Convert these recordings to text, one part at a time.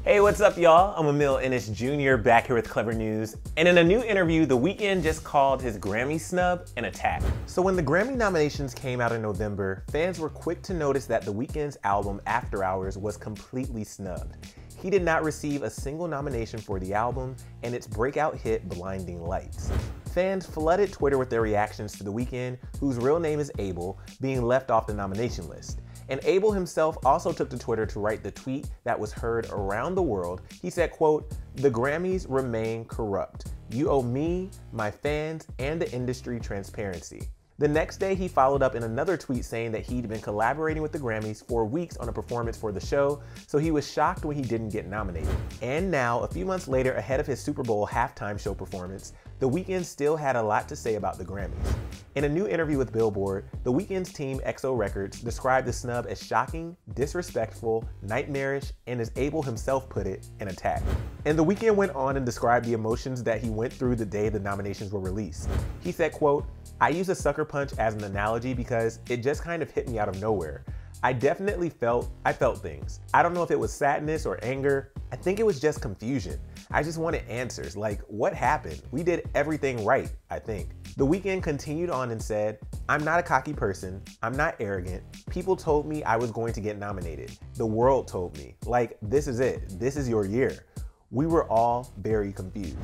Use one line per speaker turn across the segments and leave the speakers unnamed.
Hey, what's up, y'all? I'm Emil Ennis Jr. back here with Clever News. And in a new interview, The Weeknd just called his Grammy snub an attack. So when the Grammy nominations came out in November, fans were quick to notice that The Weeknd's album After Hours was completely snubbed. He did not receive a single nomination for the album and its breakout hit Blinding Lights. Fans flooded Twitter with their reactions to The Weeknd, whose real name is Abel, being left off the nomination list. And Abel himself also took to Twitter to write the tweet that was heard around the world. He said, quote, "The Grammys remain corrupt. You owe me, my fans, and the industry transparency." The next day, he followed up in another tweet saying that he'd been collaborating with the Grammys for weeks on a performance for the show, so he was shocked when he didn't get nominated. And now, a few months later, ahead of his Super Bowl halftime show performance, The Weeknd still had a lot to say about the Grammys. In a new interview with Billboard, The Weeknd's team XO Records described the snub as shocking, disrespectful, nightmarish, and as Abel himself put it, an attack. And The Weeknd went on and described the emotions that he went through the day the nominations were released. He said, quote, "I use a sucker punch as an analogy because it just kind of hit me out of nowhere. I definitely felt things. I don't know if it was sadness or anger. I think it was just confusion. I just wanted answers, like what happened? We did everything right, I think." The Weeknd continued on and said, "I'm not a cocky person. I'm not arrogant. People told me I was going to get nominated. The world told me, like, this is it. This is your year." We were all very confused.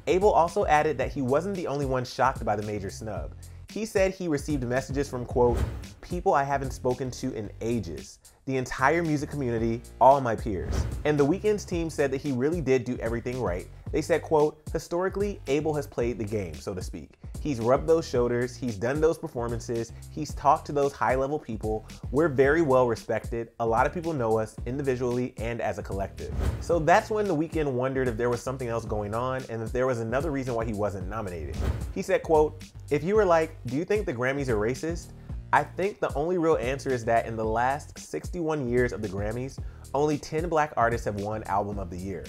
Abel also added that he wasn't the only one shocked by the major snub. He said he received messages from, quote, "people I haven't spoken to in ages, the entire music community, all my peers." And The Weeknd's team said that he really did do everything right. They said, quote, "Historically, Abel has played the game, so to speak. He's rubbed those shoulders, he's done those performances, he's talked to those high-level people. We're very well respected. A lot of people know us individually and as a collective." So that's when The Weeknd wondered if there was something else going on and if there was another reason why he wasn't nominated. He said, quote, "If you were like, do you think the Grammys are racist? I think the only real answer is that in the last 61 years of the Grammys, only 10 black artists have won Album of the Year.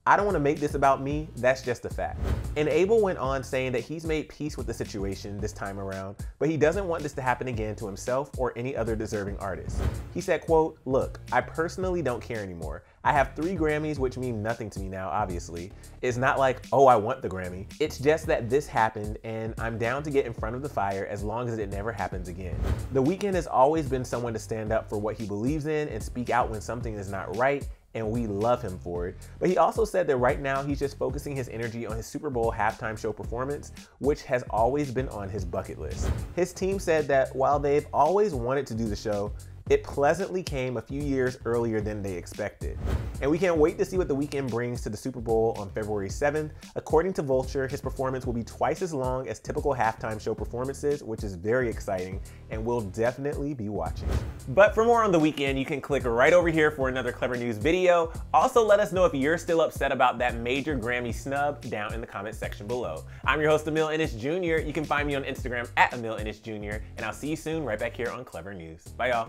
I don't want to make this about me, that's just a fact." And Abel went on saying that he's made peace with the situation this time around, but he doesn't want this to happen again to himself or any other deserving artist. He said, quote, "Look, I personally don't care anymore. I have 3 Grammys, which mean nothing to me now, obviously. It's not like, oh, I want the Grammy. It's just that this happened and I'm down to get in front of the fire as long as it never happens again." The Weeknd has always been someone to stand up for what he believes in and speak out when something is not right, and we love him for it. But he also said that right now he's just focusing his energy on his Super Bowl halftime show performance, which has always been on his bucket list. His team said that while they've always wanted to do the show, it pleasantly came a few years earlier than they expected. And we can't wait to see what The Weeknd brings to the Super Bowl on February 7th. According to Vulture, his performance will be twice as long as typical halftime show performances, which is very exciting, and we'll definitely be watching. But for more on The Weeknd, you can click right over here for another Clever News video. Also, let us know if you're still upset about that major Grammy snub down in the comment section below. I'm your host, Emil Ennis Jr. You can find me on Instagram at Emil Ennis Jr. And I'll see you soon right back here on Clever News. Bye, y'all.